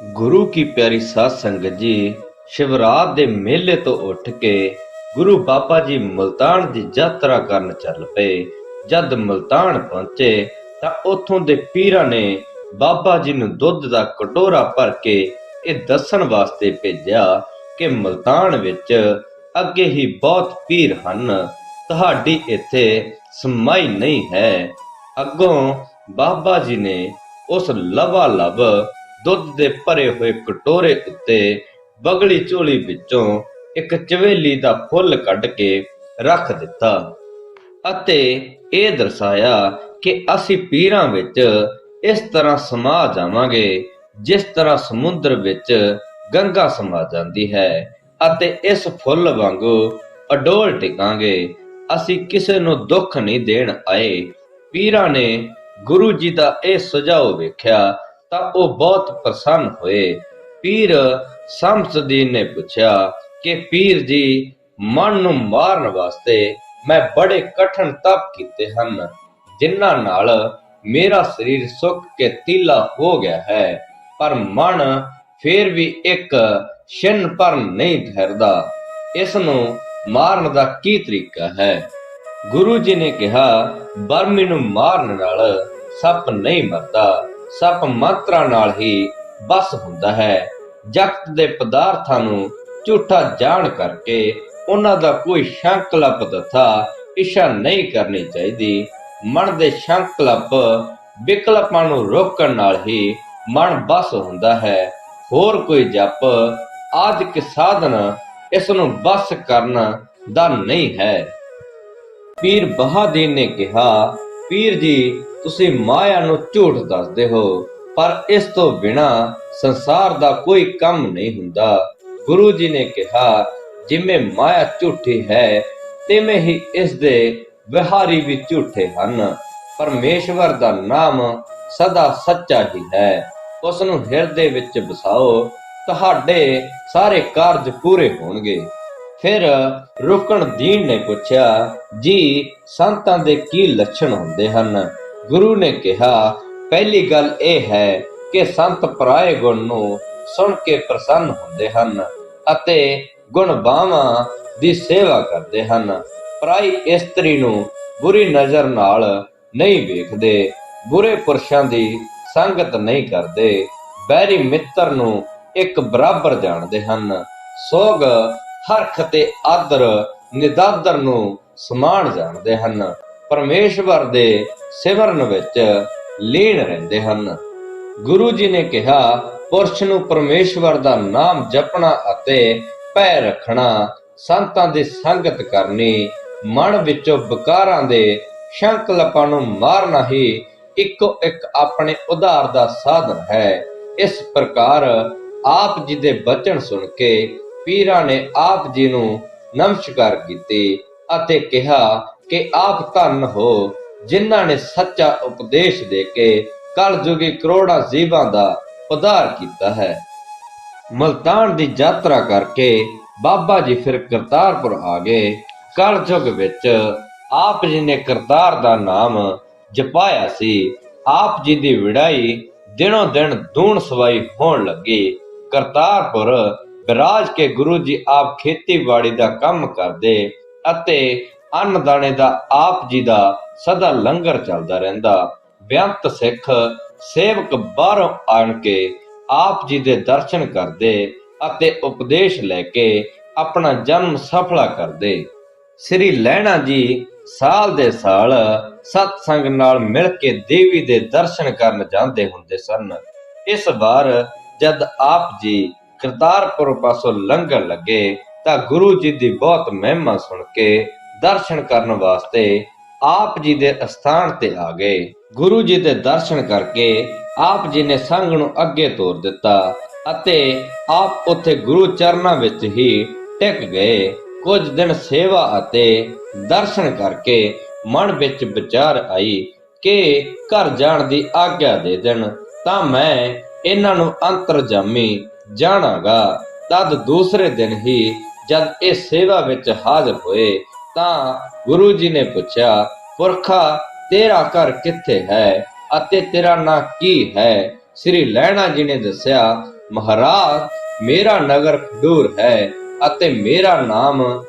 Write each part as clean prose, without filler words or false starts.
गुरु की प्यारी साध संगत जी, शिवरात दे मेले तो उठ के गुरु बाबा जी मुल्तान दी यात्रा करन चल पे। जद मुल्तान पहुंचे तां उत्थों दे पीरां ने बाबा जी नूं दुੱਧ दा कटोरा भर के ਇਹ ਦੱਸਣ ਵਾਸਤੇ ਭੇਜਿਆ ਕਿ ਮੁਲਤਾਨ ਵਿੱਚ ਅੱਗੇ ਹੀ ਬਹੁਤ ਪੀਰ ਹਨ, ਤੁਹਾਡੀ ਇੱਥੇ ਸਮਾਈ ਨਹੀਂ ਹੈ। ਅੱਗੋਂ ਬਾਬਾ ਜੀ ਨੇ ਉਸ ਲਵਾ-ਲਵ ਦੁੱਧ ਦੇ ਭਰੇ ਹੋਏ ਕਟੋਰੇ ਉੱਤੇ ਬਗਲੀ ਝੋਲੀ ਵਿੱਚੋਂ ਇੱਕ ਚਵੇਲੀ ਦਾ ਫੁੱਲ ਕੱਢ ਕੇ ਰੱਖ ਦਿੱਤਾ ਅਤੇ ਇਹ ਦਰਸਾਇਆ ਕਿ ਅਸੀਂ ਪੀਰਾਂ ਵਿੱਚ ਇਸ ਤਰ੍ਹਾਂ ਸਮਾ ਜਾਵਾਂਗੇ ਜਿਸ ਤਰ੍ਹਾਂ ਸਮੁੰਦਰ ਵਿੱਚ ਗੰਗਾ ਸਮਾ ਜਾਂਦੀ ਹੈ ਅਤੇ ਇਸ ਫੁੱਲ ਵਾਂਗੂ ਅਡੋਲ ਟਿਕਾਂਗੇ। ਅਸੀਂ ਕਿਸੇ ਨੂੰ ਦੁੱਖ ਨਹੀਂ ਦੇਣ ਆਏ। ਪੀਰਾਂ ਨੇ ਗੁਰੂ ਜੀ ਦਾ ਇਹ ਸੁਝਾਅ ਵੇਖਿਆ ਤਾਂ ਉਹ ਬਹੁਤ ਪ੍ਰਸੰਨ ਹੋਏ। ਪੀਰ ਸ਼ਮਸੁਦੀਨ ਨੇ ਪੁੱਛਿਆ ਕਿ ਪੀਰ ਜੀ, ਮਨ ਨੂੰ ਮਾਰਨ ਵਾਸਤੇ ਮੈਂ ਬੜੇ ਕਠਿਨ ਤਪ ਕੀਤੇ ਹਨ, ਜਿਨ੍ਹਾਂ ਨਾਲ ਮੇਰਾ ਸਰੀਰ ਸੁੱਕ ਕੇ ਤੀਲਾ ਹੋ ਗਿਆ ਹੈ, ਪਰ ਮਨ ਫੇਰ ਵੀ ਇੱਕ ਛਿਣ ਭਰ ਨਹੀਂ ਠਹਿਰਦਾ। ਇਸ ਨੂੰ ਮਾਰਨ ਦਾ ਕੀ ਤਰੀਕਾ ਹੈ? ਗੁਰੂ ਜੀ ਨੇ ਕਿਹਾ, ਬਰਮੀ ਨੂੰ ਮਾਰਨ ਨਾਲ ਸੱਪ ਨਹੀਂ ਮਰਦਾ, ਸੱਪ ਮੰਤਰਾਂ ਨਾਲ ਹੀ ਬਸ ਹੁੰਦਾ ਹੈ। ਜਗਤ ਦੇ ਪਦਾਰਥਾਂ ਨੂੰ ਝੂਠਾ ਜਾਣ ਕਰਕੇ ਉਹਨਾਂ ਦਾ ਕੋਈ ਸੰਕਲਪ ਤਥਾ ਇੱਛਾ ਨਹੀਂ ਕਰਨੀ ਚਾਹੀਦੀ। ਮਨ ਦੇ ਸੰਕਲਪ ਵਿਕਲਪਾਂ ਨੂੰ ਰੋਕਣ ਨਾਲ ਹੀ ਮਨ ਬਸ ਹੁੰਦਾ ਹੈ। ਹੋਰ ਕੋਈ ਜਪ ਆਦਿਕ ਸਾਧਨ ਇਸ ਨੂੰ ਬਸ ਕਰਨ ਦਾ ਨਹੀਂ ਹੈ। ਪੀਰ ਬਹਾਦੀਨ ਨੇ ਕਿਹਾ, ਪੀਰ ਜੀ, ਤੁਸੀਂ ਮਾਇਆ ਨੂੰ ਝੂਠ ਦੱਸਦੇ ਹੋ, ਪਰ ਇਸ ਤੋਂ ਬਿਨਾਂ ਸੰਸਾਰ ਦਾ ਕੋਈ ਕੰਮ ਨਹੀਂ ਹੁੰਦਾ। ਗੁਰੂ ਜੀ ਨੇ ਕਿਹਾ, ਜਿਵੇਂ ਮਾਇਆ ਝੂਠੀ ਹੈ ਤਿਵੇਂ ਹੀ ਇਸ ਦੇ ਵਿਹਾਰੀ ਵੀ ਝੂਠੇ ਹਨ। ਪਰਮੇਸ਼ਵਰ ਦਾ ਨਾਮ ਸਦਾ ਸੱਚਾ ਹੀ ਹੈ, ਉਸ ਨੂੰ ਹਿਰਦੇ ਵਿੱਚ ਵਸਾਓ, ਤੁਹਾਡੇ ਸਾਰੇ ਕਾਰਜ ਪੂਰੇ ਹੋਣਗੇ। ਫਿਰ ਰੁਕਨਦੀਨ ਨੇ ਪੁੱਛਿਆ, ਜੀ ਸੰਤਾਂ ਦੇ ਕੀ ਲੱਛਣ ਹੁੰਦੇ ਹਨ? ਗੁਰੂ ਨੇ ਕਿਹਾ, ਪਹਿਲੀ ਗੱਲ ਇਹ ਹੈ ਕਿ ਸੰਤ ਪਰਾਏ ਗੁਣ ਨੂੰ ਸੁਣ ਕੇ ਪ੍ਰਸੰਨ ਹੁੰਦੇ ਹਨ ਅਤੇ ਗੁਣਬਾਵਾਂ ਦੀ ਸੇਵਾ ਕਰਦੇ ਹਨ। ਪਰਾਈ ਇਸਤਰੀ ਨੂੰ ਬੁਰੀ ਨਜ਼ਰ ਨਾਲ ਨਹੀਂ ਵੇਖਦੇ, ਬੁਰੇ ਪੁਰਸ਼ਾਂ ਦੀ ਸੰਗਤ ਨਹੀਂ ਕਰਦੇ, ਬੈਰੀ ਮਿੱਤਰ ਨੂੰ ਇੱਕ ਬਰਾਬਰ ਜਾਣਦੇ ਹਨ, ਸੋਗ ਹਰਖ ਤੇ ਆਦਰ ਨਿਦਾਦਰ ਨੂੰ ਸਮਾਨ ਜਾਣਦੇ ਹਨ, ਪਰਮੇਸ਼ਵਰ ਦੇ ਸਿਮਰਨ ਵਿੱਚ ਲੀਨ ਰਹਿੰਦੇ ਹਨ। ਗੁਰੂ ਜੀ ਨੇ ਕਿਹਾ, ਪੁਰਸ਼ ਨੂੰ ਪਰਮੇਸ਼ਵਰ ਦਾ ਨਾਮ ਜਪਣਾ ਅਤੇ ਭੈ ਰੱਖਣਾ, ਸੰਤਾਂ ਦੀ ਸੰਗਤ ਕਰਨੀ, ਮਨ ਵਿੱਚੋਂ ਵਿਕਾਰਾਂ ਦੇ ਸੰਕਲਪਾਂ ਨੂੰ ਮਾਰਨਾ ਹੀ ਇੱਕੋ ਇੱਕ ਆਪਣੇ ਉਧਾਰ ਦਾ ਸਾਧਨ ਹੈ। ਇਸ ਪ੍ਰਕਾਰ ਆਪ ਜੀ ਦੇ ਬਚਨ ਸੁਣ ਕੇ ਪੀਰਾਂ ਨੇ ਆਪ ਜੀ ਨੂੰ ਨਮਸਕਾਰ ਕੀਤੀ ਅਤੇ ਕਿਹਾ ਕਿ ਆਪ ਧੰਨ ਹੋ, ਜਿਨ੍ਹਾਂ ਨੇ ਸੱਚਾ ਉਪਦੇਸ਼ ਦੇ ਕੇ ਕਲਯੁਗੀ ਕਰੋੜਾਂ ਜੀਵਾਂ ਦਾ ਉਧਾਰ ਕੀਤਾ ਹੈ। ਮੁਲਤਾਨ ਦੀ ਯਾਤਰਾ ਕਰਕੇ ਬਾਬਾ ਜੀ ਫਿਰ ਕਰਤਾਰਪੁਰ ਆ ਗਏ। ਕਲਯੁਗ ਵਿੱਚ ਆਪ ਜੀ ਨੇ ਕਰਤਾਰ ਦਾ ਨਾਮ ਜਪਾਇਆ ਸੀ। ਆਪ ਜੀ ਦੀ ਵਿੜਾਈ ਦਿਨੋਂ ਦਿਨ ਦੂਣ ਸਵਾਈ ਹੋਣ ਲੱਗੀ। ਕਰਤਾਰਪੁਰ ਬਿਰਾਜ ਕੇ ਗੁਰੂ ਜੀ ਆਪ ਖੇਤੀਬਾੜੀ ਦਾ ਕੰਮ ਕਰਦੇ ਅਤੇ ਅੰਨ ਦਾਣੇ ਦਾ ਆਪ ਜੀ ਦਾ ਸਦਾ ਲੰਗਰ ਚੱਲਦਾ ਰਹਿੰਦਾ। ਬੇਅੰਤ ਸਿੱਖ ਸੇਵਕ ਬਾਹਰੋਂ ਆਣ ਕੇ ਆਪ ਜੀ ਦੇ ਦਰਸ਼ਨ ਕਰਦੇ ਅਤੇ ਉਪਦੇਸ਼ ਲੈ ਕੇ ਆਪਣਾ ਜਨਮ ਸਫਲਾ ਕਰਦੇ। ਸ੍ਰੀ ਲਹਿਣਾ ਜੀ ਸਾਲ ਦੇ ਸਾਲ ਸਤ ਸੰਗ ਨਾਲ ਮਿਲ ਕੇ ਦੇਵੀ ਦੇ ਦਰਸ਼ਨ ਕਰਨ ਜਾਂਦੇ ਹੁੰਦੇ ਸਨ। ਇਸ ਵਾਰ ਜਦ ਆਪ ਜੀ ਕਰਤਾਰਪੁਰ ਪਾਸੋਂ ਲੰਘਣ ਲੱਗੇ ਤਾਂ ਗੁਰੂ ਜੀ ਦੀ ਬਹੁਤ ਮਹਿਮਾ ਸੁਣ ਕੇ ਦਰਸ਼ਨ ਕਰਨ ਵਾਸਤੇ ਆਪ ਜੀ ਦੇ ਅਸਥਾਨ ਤੇ ਆ ਗਏ। ਗੁਰੂ ਜੀ ਦੇ ਦਰਸ਼ਨ ਕਰਕੇ ਆਪ ਜੀ ਨੇ ਸੰਗ ਨੂੰ ਅੱਗੇ ਤੋਰ ਦਿੱਤਾ ਅਤੇ ਆਪ ਉੱਥੇ ਗੁਰੂ ਚਰਨਾਂ ਵਿੱਚ ਹੀ ਟਿਕ ਗਏ। ਕੁਝ ਦਿਨ ਸੇਵਾ ਅਤੇ ਦਰਸ਼ਨ ਕਰਕੇ ਮਨ ਵਿੱਚ ਵਿਚਾਰ ਆਈ ਕਿ ਘਰ ਜਾਣ ਦੀ ਆਗਿਆ ਦੇ ਦੇਣ ਤਾਂ ਮੈਂ ਇਹਨਾਂ ਨੂੰ ਅੰਤਰਜਾਮੀ ਜਾਣਾਂਗਾ। ਤਦ ਦੂਸਰੇ ਦਿਨ ਹੀ ਜਦ ਇਹ ਸੇਵਾ ਵਿੱਚ ਹਾਜ਼ਰ ਹੋਏ ਤਾਂ ਗੁਰੂ ਜੀ ਨੇ ਪੁੱਛਿਆ, ਪੁਰਖਾ ਤੇਰਾ ਘਰ ਕਿੱਥੇ ਹੈ ਅਤੇ ਤੇਰਾ ਨਾਂ ਕੀ ਹੈ? ਸ੍ਰੀ ਲਹਿਣਾ ਜੀ ਨੇ ਦੱਸਿਆ, ਮਹਾਰਾਜ, ਮੇਰਾ ਨਗਰ ਖਡੂਰ ਹੈ ਅਤੇ ਮੇਰਾ ਨਾਮ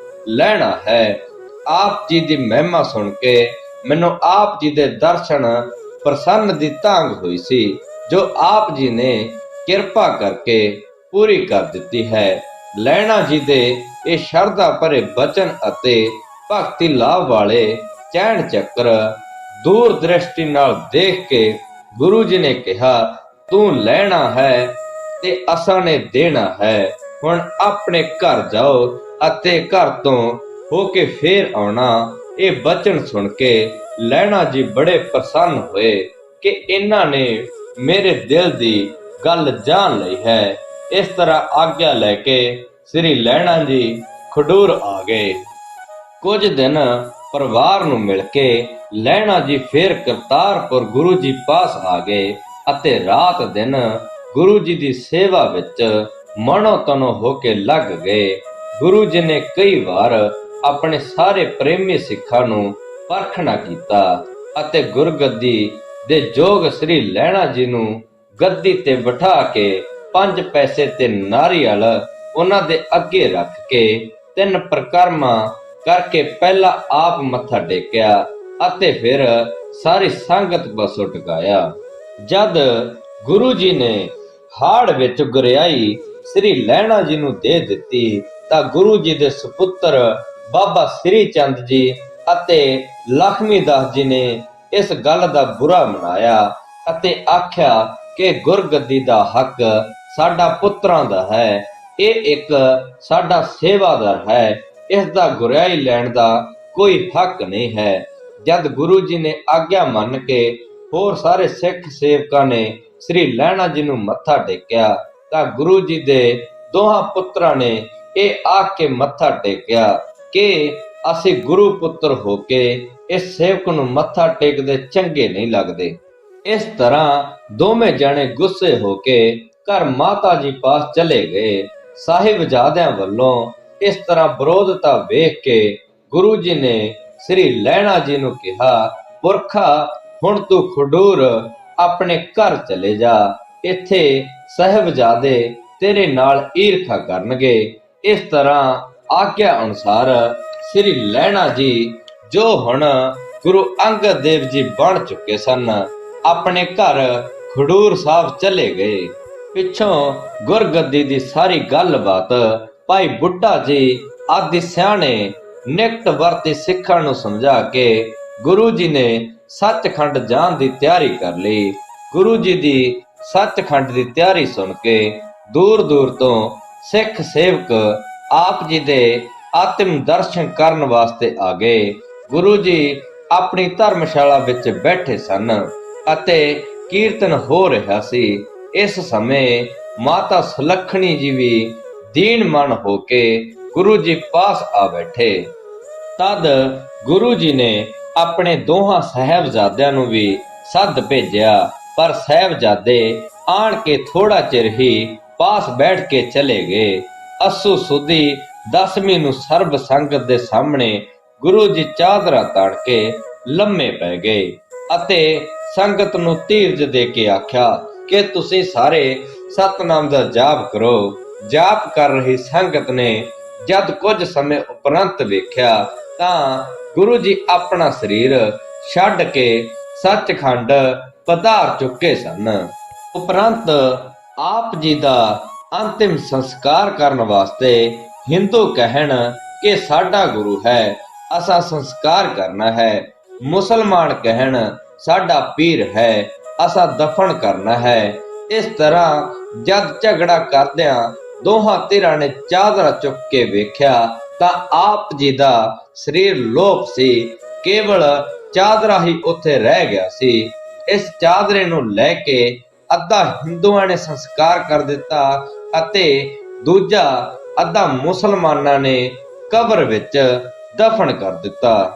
ਲਹਿਣਾ ਹੈ। ਆਪ ਜੀ ਦੀ ਮਹਿਮਾ ਸੁਣ ਕੇ ਮੈਨੂੰ ਆਪ ਜੀ ਦੇ ਦਰਸ਼ਨ ਪ੍ਰਸੰਨ ਦੀ ਤਾਂਘ ਹੋਈ ਸੀ, ਜੋ ਆਪ ਜੀ ਨੇ ਕਿਰਪਾ ਕਰਕੇ ਪੂਰੀ ਕਰ ਦਿੱਤੀ ਹੈ। ਲਹਿਣਾ ਜੀ ਦੇ ਇਹ ਸ਼ਰਧਾ ਭਰੇ ਬਚਨ ਅਤੇ ਭਗਤੀ ਲਾਭ ਵਾਲੇ ਚੈਨ ਚੱਕਰ ਦੂਰ ਦ੍ਰਿਸ਼ਟੀ ਨਾਲ ਦੇਖ ਕੇ ਗੁਰੂ ਜੀ ਨੇ ਕਿਹਾ, ਤੂੰ ਲੈਣਾ ਹੈ ਤੇ ਅਸਾਂ ਨੇ ਦੇਣਾ ਹੈ। ਹੁਣ ਆਪਣੇ ਘਰ ਜਾਓ ਅਤੇ ਘਰ ਤੋਂ ਹੋ ਕੇ ਫੇਰ ਆਉਣਾ। ਇਹ ਬਚਨ ਸੁਣ ਕੇ ਲਹਿਣਾ ਜੀ ਬੜੇ ਪ੍ਰਸੰਨ ਹੋਏ ਕਿ ਇਹਨਾਂ ਨੇ ਮੇਰੇ ਦਿਲ ਦੀ ਗੱਲ ਜਾਣ ਲਈ ਹੈ। ਇਸ ਤਰ੍ਹਾਂ ਆਗਿਆ ਲੈ ਕੇ ਸ੍ਰੀ ਲਹਿਣਾ ਜੀ ਖਡੂਰ ਆ ਗਏ। ਕੁਝ ਦਿਨ ਪਰਿਵਾਰ ਨੂੰ ਮਿਲ ਕੇ ਲਹਿਣਾ ਜੀ ਫੇਰ ਕਰਤਾਰਪੁਰ ਗੁਰੂ ਜੀ ਪਾਸ ਆ ਗਏ ਅਤੇ ਰਾਤ ਦਿਨ ਗੁਰੂ ਜੀ ਦੀ ਸੇਵਾ ਵਿੱਚ ਮਨੋ ਤਨੋ ਹੋ ਕੇ ਲੱਗ ਗਏ। ਗੁਰੂ ਜੀ ਨੇ ਕਈ ਵਾਰ ਆਪਣੇ ਸਾਰੇ ਪ੍ਰੇਮੀ ਸਿੱਖਾਂ ਨੂੰ ਪਰਖਣਾ ਕੀਤਾ ਅਤੇ ਗੁਰਗੱਦੀ ਦੇ ਜੋਗ ਸ੍ਰੀ ਲਹਿਣਾ ਜੀ ਨੂੰ ਗੱਦੀ ਤੇ ਬਿਠਾ ਕੇ 5 ਪੈਸੇ ਤੇ ਨਾਰੀਅਲ ਉਹਨਾਂ ਦੇ ਅੱਗੇ ਰੱਖ ਕੇ 3 ਪ੍ਰਕਰਮਾ ਕਰਕੇ ਪਹਿਲਾਂ ਆਪ ਮੱਥਾ ਟੇਕਿਆ ਅਤੇ ਫਿਰ ਸਾਰੀ ਸੰਗਤ ਬਸੋ ਟਿਕਾਇਆ। ਜਦ ਗੁਰੂ ਜੀ ਨੇ ਹਾੜ ਵਿੱਚ ਗੁਰਿਆਈ ਸ੍ਰੀ ਲਹਿਣਾ ਜੀ ਨੂੰ ਦੇ ਦਿੱਤੀ ਤਾਂ ਗੁਰੂ ਜੀ ਦੇ ਸੁਪੁੱਤਰ ਬਾਬਾ ਸ੍ਰੀ ਚੰਦ ਜੀ ਅਤੇ ਲਖਮੀ ਦਾਸ ਜੀ ਨੇ ਇਸ ਗੱਲ ਦਾ ਬੁਰਾ ਮਨਾਇਆ ਅਤੇ ਆਖਿਆ ਕਿ ਗੁਰਗੱਦੀ ਦਾ ਹੱਕ ਸਾਡਾ ਪੁੱਤਰਾਂ ਦਾ ਹੈ, ਇਹ ਇੱਕ ਸਾਡਾ ਸੇਵਾਦਾਰ ਹੈ, ਇਸ ਦਾ ਗੁਰਿਆਈ ਲੈਣ ਦਾ ਕੋਈ ਹੱਕ ਨਹੀਂ ਹੈ। ਜਦ ਗੁਰੂ ਜੀ ਨੇ ਆਗਿਆ ਮੰਨ ਕੇ ਹੋਰ ਸਾਰੇ ਸਿੱਖ ਸੇਵਕਾਂ ਨੇ ਸ੍ਰੀ ਲਹਿਣਾ ਜੀ ਨੂੰ ਮੱਥਾ ਟੇਕਿਆ ਤਾਂ ਗੁਰੂ ਜੀ ਦੇ ਦੋਹਾਂ ਪੁੱਤਰਾਂ ਨੇ ਇਹ ਆਖ ਕੇ ਮੱਥਾ ਟੇਕਿਆ ਕਿ ਅਸੀਂ ਗੁਰੂ ਪੁੱਤਰ ਹੋ ਕੇ ਇਸ ਸੇਵਕ ਨੂੰ ਮੱਥਾ ਟੇਕਦੇ ਚੰਗੇ ਨਹੀਂ ਲੱਗਦੇ। ਇਸ ਤਰ੍ਹਾਂ ਦੋਵੇਂ ਜਣੇ ਗੁੱਸੇ ਹੋ ਕੇ ਘਰ ਮਾਤਾ ਜੀ ਪਾਸ ਚਲੇ ਗਏ। ਸਾਹਿਬਜ਼ਾਦਿਆਂ ਵੱਲੋਂ ਇਸ ਤਰ੍ਹਾਂ ਵਿਰੋਧਤਾ ਵੇਖ ਕੇ ਗੁਰੂ ਜੀ ਨੇ ਸ੍ਰੀ ਲਹਿਣਾ ਜੀ ਨੂੰ ਕਿਹਾ, ਪੁਰਖਾ ਹੁਣ ਤੂੰ ਖਡੂਰ ਆਪਣੇ ਘਰ ਚਲੇ ਜਾ, ਇੱਥੇ ਸਾਹਿਬਜ਼ਾਦੇ ਤੇਰੇ ਨਾਲ ਈਰਖਾ ਕਰਨਗੇ। ਇਸ ਤਰ੍ਹਾਂ ਆਗਿਆ ਅਨੁਸਾਰ ਸ੍ਰੀ ਲਹਿਣਾ ਜੀ ਜੋ ਹੁਣ ਗੁਰੂ ਅੰਗਦ ਦੇਵ ਜੀ ਬਣ ਚੁੱਕੇ ਸਨ, ਆਪਣੇ ਘਰ ਖਡੂਰ ਸਾਹਿਬ ਚਲੇ ਗਏ। ਪਿੱਛੋਂ ਗੁਰਗੱਦੀ ਦੀ ਸਾਰੀ ਗੱਲਬਾਤ ਭਾਈ ਬੁੱਢਾ ਜੀ ਆਦਿ ਸਿਆਣੇ ਨਿਕਟ ਵਰਤੀ ਸਿੱਖਾਂ ਨੂੰ ਸਮਝਾ ਕੇ ਗੁਰੂ ਜੀ ਨੇ ਸੱਚਖੰਡ ਜਾਣ ਦੀ ਤਿਆਰੀ ਕਰ ਲਈ। ਗੁਰੂ ਜੀ ਦੀ ਸੱਚਖੰਡ ਦੀ ਤਿਆਰੀ ਸੁਣ ਕੇ ਦੂਰ ਦੂਰ ਤੋਂ ਸਿੱਖ ਸੇਵਕ ਆਪ ਜੀ ਦੇ ਆਤਮ ਦਰਸ਼ਨ ਕਰਨ ਵਾਸਤੇ ਆ ਗਏ। ਗੁਰੂ ਜੀ ਆਪਣੀ ਧਰਮਸ਼ਾਲਾ ਵਿੱਚ ਬੈਠੇ ਸਨ ਅਤੇ ਕੀਰਤਨ ਹੋ ਰਿਹਾ ਸੀ। ਇਸ ਸਮੇਂ ਮਾਤਾ ਸੁਲੱਖਣੀ ਜੀ ਵੀ ਦੀਨ ਮਨ ਹੋ ਕੇ ਗੁਰੂ ਜੀ ਪਾਸ ਆ ਬੈਠੇ। ਤਦ ਗੁਰੂ ਜੀ ਨੇ ਆਪਣੇ ਦੋਹਾਂ ਸਾਹਿਬਜ਼ਾਦਿਆਂ ਨੂੰ ਵੀ ਸੱਦ ਭੇਜਿਆ, ਪਰ ਸਾਹਿਬਜ਼ਾਦੇ ਆਣ ਕੇ ਥੋੜਾ ਚਿਰ ਹੀ ਪਾਸ ਬੈਠ ਕੇ ਚਲੇ ਗਏ। ਅੱਸੂ ਸੁਦੀ 10ਵੀਂ ਨੂੰ ਸਰਬ ਸੰਗਤ ਦੇ ਸਾਹਮਣੇ ਗੁਰੂ ਜੀ ਚਾਦਰਾ ਤਾਣ ਕੇ ਲੰਮੇ ਪੈ ਗਏ ਅਤੇ ਸੰਗਤ ਨੂੰ ਧੀਰਜ ਦੇ ਕੇ ਆਖਿਆ ਕਿ ਤੁਸੀਂ ਸਾਰੇ ਸਤਨਾਮ ਦਾ ਜਾਪ ਕਰੋ। ਜਾਪ ਕਰ ਰਹੀ ਸੰਗਤ ਨੇ ਜਦ ਕੁਝ ਸਮੇਂ ਉਪਰੰਤ ਵੇਖਿਆ ਤਾਂ ਗੁਰੂ ਜੀ ਆਪਣਾ ਸਰੀਰ ਛੱਡ ਕੇ ਸੱਚਖੰਡ ਪਧਾਰ ਚੁੱਕੇ ਸਨ। ਉਪਰੰਤ ਆਪ ਜੀ ਦਾ ਅੰਤਿਮ ਸੰਸਕਾਰ ਕਰਨ ਵਾਸਤੇ ਹਿੰਦੂ ਕਹਿਣ ਕਿ ਸਾਡਾ ਗੁਰੂ ਹੈ, ਅਸਾਂ ਸੰਸਕਾਰ ਕਰਨਾ ਹੈ। ਮੁਸਲਮਾਨ ਕਹਿਣ ਸਾਡਾ ਪੀਰ ਹੈ, ਅਸਾਂ ਦਫਨ ਕਰਨਾ ਹੈ। ਇਸ ਤਰ੍ਹਾਂ ਜਦ ਝਗੜਾ ਕਰਦਿਆਂ ਦੋਹਾਂ ਧਿਰਾਂ ਨੇ ਚਾਦਰਾ ਚੁੱਕ ਕੇ ਵੇਖਿਆ ਤਾਂ ਆਪ ਜੀ ਦਾ ਸਰੀਰ ਲੋਪ ਸੀ, ਕੇਵਲ ਚਾਦਰਾ ਹੀ ਉੱਥੇ ਰਹਿ ਗਿਆ ਸੀ। ਇਸ ਚਾਦਰੇ ਨੂੰ ਲੈ ਕੇ ਅੱਧਾ ਹਿੰਦੂਆਂ ਨੇ ਸੰਸਕਾਰ ਕਰ ਦਿੱਤਾ ਅਤੇ ਦੂਜਾ ਅੱਧਾ ਮੁਸਲਮਾਨਾਂ ਨੇ ਕਬਰ ਵਿੱਚ ਦਫਨ ਕਰ ਦਿੱਤਾ।